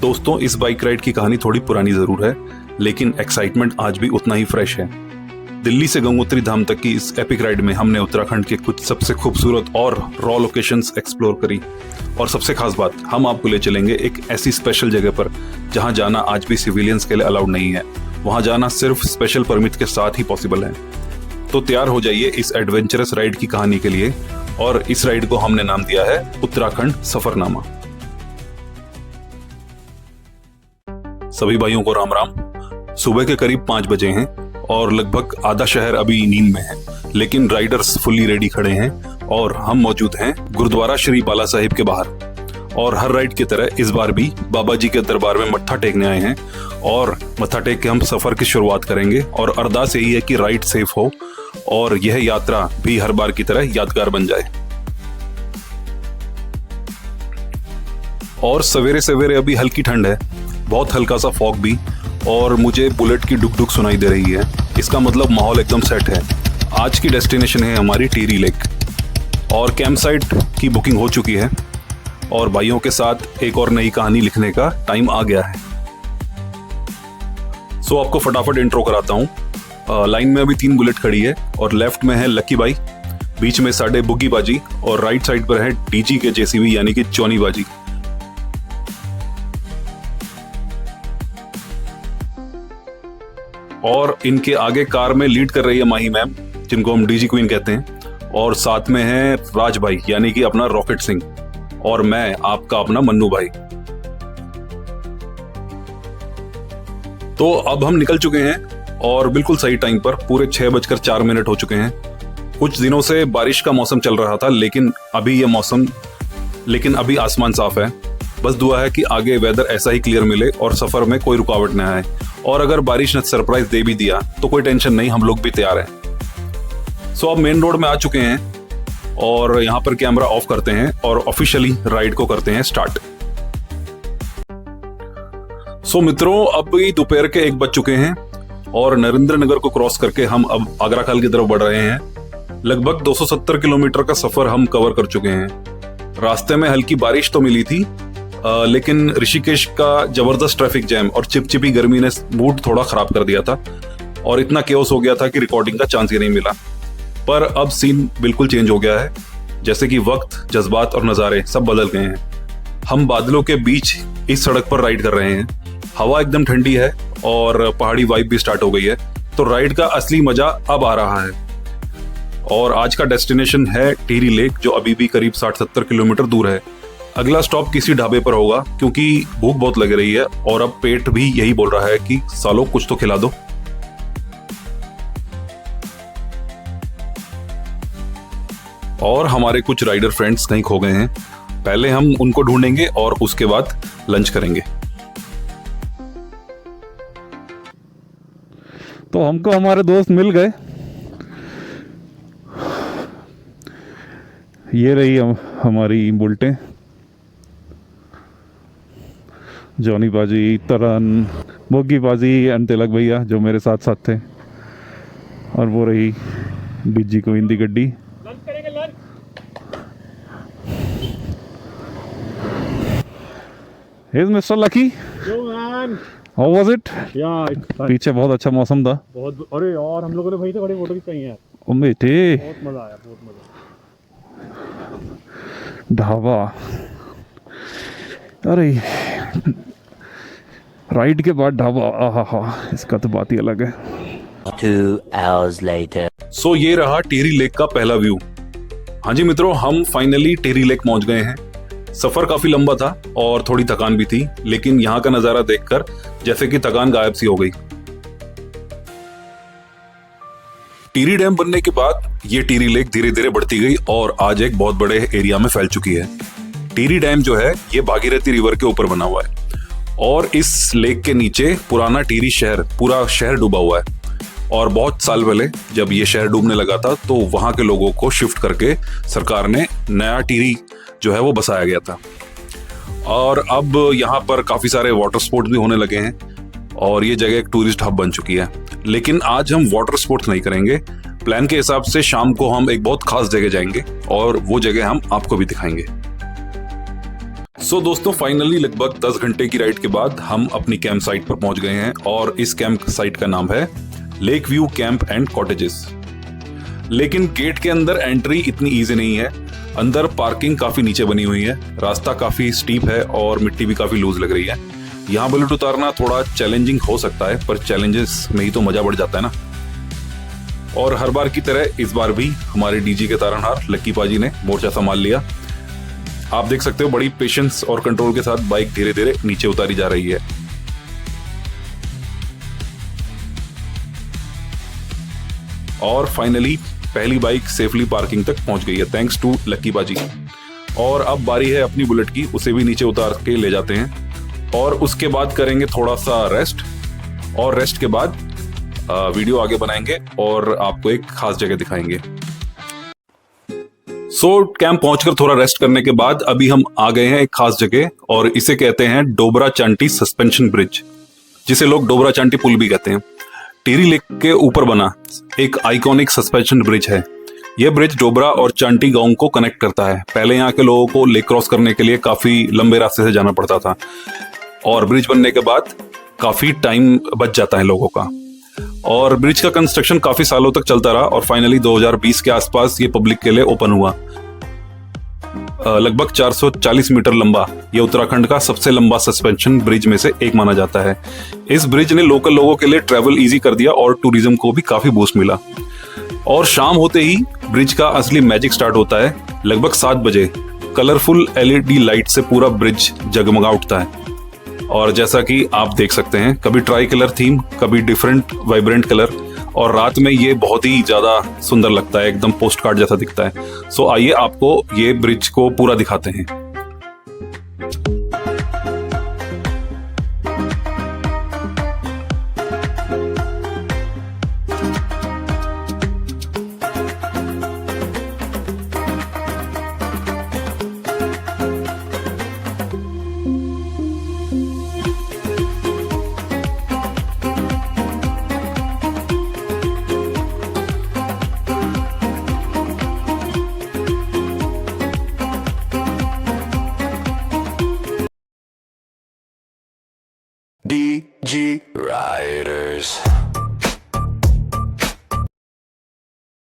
दोस्तों, इस bike ride की कहानी थोड़ी पुरानी जरूर है, लेकिन एक्साइटमेंट आज भी उतना ही फ्रेश है। दिल्ली से गंगोत्री धाम तक की इस एपिक राइड में हमने उत्तराखंड के कुछ सबसे खूबसूरत और रॉ लोकेशंस एक्सप्लोर करी। और सबसे खास बात, हम आपको ले चलेंगे एक ऐसी स्पेशल जगह पर जहां जाना आज भी सिविलियंस के लिए अलाउड नहीं है। वहां जाना सिर्फ स्पेशल परमिट के साथ ही पॉसिबल है। तो तैयार हो जाइए इस एडवेंचरस राइड की कहानी के लिए, और इस राइड को हमने नाम दिया है उत्तराखंड सफरनामा। सभी भाइयों को राम राम। सुबह के करीब 5 बजे हैं और लगभग आधा शहर अभी नींद में है, लेकिन राइडर्स फुल्ली रेडी खड़े हैं और हम मौजूद हैं गुरुद्वारा श्री बाला साहिब के बाहर। और हर राइड की तरह इस बार भी बाबा जी के दरबार में मत्था टेकने आए हैं और मत्था टेक के हम सफर की शुरुआत करेंगे। और अरदास यही है कि राइड सेफ हो और यह यात्रा भी हर बार की तरह यादगार बन जाए। और सवेरे सवेरे अभी हल्की ठंड है, बहुत हल्का सा फॉग भी, और मुझे बुलेट की डुक डुक सुनाई दे रही है। इसका मतलब माहौल एकदम सेट है। आज की डेस्टिनेशन है हमारी टिहरी लेक, और कैंप साइट की बुकिंग हो चुकी है और भाइयों के साथ एक और नई कहानी लिखने का टाइम आ गया है। सो आपको फटाफट इंट्रो कराता हूँ। लाइन में अभी 3 बुलेट खड़ी है और लेफ्ट में है लकी बाई, बीच में साडे बुग्गी बाजी और राइट साइड पर है डीजी के जेसीबी यानी कि चौनी बाजी। और इनके आगे कार में लीड कर रही है माही मैम, जिनको हम डीजी क्वीन कहते हैं, और साथ में है राज भाई यानी कि अपना रॉकेट सिंह, और मैं आपका अपना मन्नू भाई। तो अब हम निकल चुके हैं और बिल्कुल सही टाइम पर, पूरे 6:04 हो चुके हैं। कुछ दिनों से बारिश का मौसम चल रहा था, लेकिन अभी आसमान साफ है। बस दुआ है कि आगे वेदर ऐसा ही क्लियर मिले और सफर में कोई रुकावट न आए। और अगर बारिश ने सरप्राइज दे भी दिया तो कोई टेंशन नहीं, हम लोग भी तैयार हैं। सो अब मेन रोड में आ चुके हैं और यहाँ पर कैमरा ऑफ करते हैं और ऑफिशियली राइड को करते हैं स्टार्ट। सो मित्रों, अब भी दोपहर के 1 बज चुके हैं और नरेंद्र नगर को क्रॉस करके हम अब आगरा खाल की तरफ बढ़ रहे हैं। लगभग 270 किलोमीटर का सफर हम कवर कर चुके हैं। रास्ते में हल्की बारिश तो मिली थी, लेकिन ऋषिकेश का जबरदस्त ट्रैफिक जैम और चिपचिपी गर्मी ने मूड थोड़ा खराब कर दिया था और इतना केओस हो गया था कि रिकॉर्डिंग का चांस ही नहीं मिला। पर अब सीन बिल्कुल चेंज हो गया है, जैसे कि वक्त, जज्बात और नज़ारे सब बदल गए हैं। हम बादलों के बीच इस सड़क पर राइड कर रहे हैं। हवा एकदम ठंडी है और पहाड़ी वाइब भी स्टार्ट हो गई है, तो राइड का असली मजा अब आ रहा है। और आज का डेस्टिनेशन है टिहरी लेक, जो अभी भी करीब 60-70 किलोमीटर दूर है। अगला स्टॉप किसी ढाबे पर होगा, क्योंकि भूख बहुत लग रही है और अब पेट भी यही बोल रहा है कि सालो कुछ तो खिला दो। और हमारे कुछ राइडर फ्रेंड्स कहीं खो गए हैं, पहले हम उनको ढूंढेंगे और उसके बाद लंच करेंगे। तो हमको हमारे दोस्त मिल गए। ये रही हमारी बुलेटें, जॉनी बाजी, तरन, बोगी बाजी एंड तिलक भैया जो मेरे साथ साथ थे, और वो रही डीजी क्वीन दी गड्डी। Here's Mr. Lucky. Yo man. How was it? Yeah, it's fun. पीछे बहुत अच्छा मौसम था। बहुत, अरे यार हम लोगों ने भाई तो बड़ी फोटो खिंचाई है। ओ बेटे, बहुत मजा आया, बहुत मजा। ढाबा, अरे राइड के बाद ढाबा, आहा, इसका तो बात ही अलग है। 2 hours later. सो ये रहा टिहरी लेक का पहला व्यू। हाँ जी मित्रों, हम फाइनली टिहरी लेक पहुंच गए हैं। सफर काफी लंबा था और थोड़ी थकान भी थी, लेकिन यहाँ का नजारा देखकर जैसे कि थकान गायब सी हो गई। टिहरी डैम बनने के बाद ये टिहरी लेक धीरे धीरे बढ़ती गई और आज एक बहुत बड़े एरिया में फैल चुकी है। टिहरी डैम जो है ये भागीरथी रिवर के ऊपर बना हुआ है और इस लेक के नीचे पुराना टिहरी शहर, पूरा शहर डूबा हुआ है। और बहुत साल पहले जब ये शहर डूबने लगा था तो वहां के लोगों को शिफ्ट करके सरकार ने नया टिहरी जो है वो बसाया गया था। और अब यहाँ पर काफी सारे वाटर स्पोर्ट्स भी होने लगे हैं और ये जगह एक टूरिस्ट हब बन चुकी है। लेकिन आज हम वाटर स्पोर्ट्स नहीं करेंगे। प्लान के हिसाब से शाम को हम एक बहुत खास जगह जाएंगे और वो जगह हम आपको भी दिखाएंगे। सो दोस्तों फाइनली लगभग 10 घंटे की राइड के बाद हम अपनी कैंप साइट पर पहुंच गए हैं और इस कैंप साइट का नाम है lake view camp and cottages. लेकिन गेट के अंदर एंट्री इतनी इजी नहीं है। अंदर पार्किंग काफी नीचे बनी हुई है, रास्ता काफी स्टीप है और मिट्टी भी काफी लूज लग रही है। यहाँ बुलेट उतारना थोड़ा चैलेंजिंग हो सकता है, पर चैलेंजेस में ही तो मजा बढ़ जाता है ना। और हर बार की तरह इस बार भी हमारे डीजी के तारनहार लक्की पाजी ने मोर्चा संभाल लिया। आप देख सकते हो बड़ी पेशेंस और कंट्रोल के साथ बाइक धीरे धीरे नीचे उतारी जा रही है। और फाइनली पहली बाइक सेफली पार्किंग तक पहुंच गई है, थैंक्स टू लक्की बाजी। और अब बारी है अपनी बुलेट की, उसे भी नीचे उतार के ले जाते हैं और उसके बाद करेंगे थोड़ा सा रेस्ट। और रेस्ट के बाद वीडियो आगे बनाएंगे और आपको एक खास जगह दिखाएंगे। सो कैंप पहुंचकर थोड़ा रेस्ट करने के बाद अभी हम आ गए हैं एक खास जगह और इसे कहते हैं डोबरा चांटी सस्पेंशन ब्रिज, जिसे लोग डोबरा चांटी पुल भी कहते हैं। टिहरी लेक के ऊपर बना एक आइकॉनिक सस्पेंशन ब्रिज है। यह ब्रिज डोबरा और चांटी गांव को कनेक्ट करता है। पहले यहाँ के लोगों को लेक क्रॉस करने के लिए काफी लंबे रास्ते से जाना पड़ता था और ब्रिज बनने के बाद काफी टाइम बच जाता है लोगों का। और ब्रिज का कंस्ट्रक्शन काफी सालों तक चलता रहा और फाइनली 2020 के आसपास ये पब्लिक के लिए ओपन हुआ। लगभग 440 मीटर लंबा ये उत्तराखंड का सबसे लंबा सस्पेंशन ब्रिज में से एक माना जाता है। इस ब्रिज ने लोकल लोगों के लिए ट्रैवल इजी कर दिया और टूरिज्म को भी काफी बूस्ट मिला। और शाम होते ही ब्रिज का असली मैजिक स्टार्ट होता है। लगभग 7 बजे कलरफुल LED लाइट से पूरा ब्रिज जगमगा उठता है। और जैसा कि आप देख सकते हैं, कभी ट्राई कलर थीम, कभी डिफरेंट वाइब्रेंट कलर, और रात में ये बहुत ही ज्यादा सुंदर लगता है, एकदम पोस्ट कार्ड जैसा दिखता है। सो आइए आपको ये ब्रिज को पूरा दिखाते हैं। DG Riders.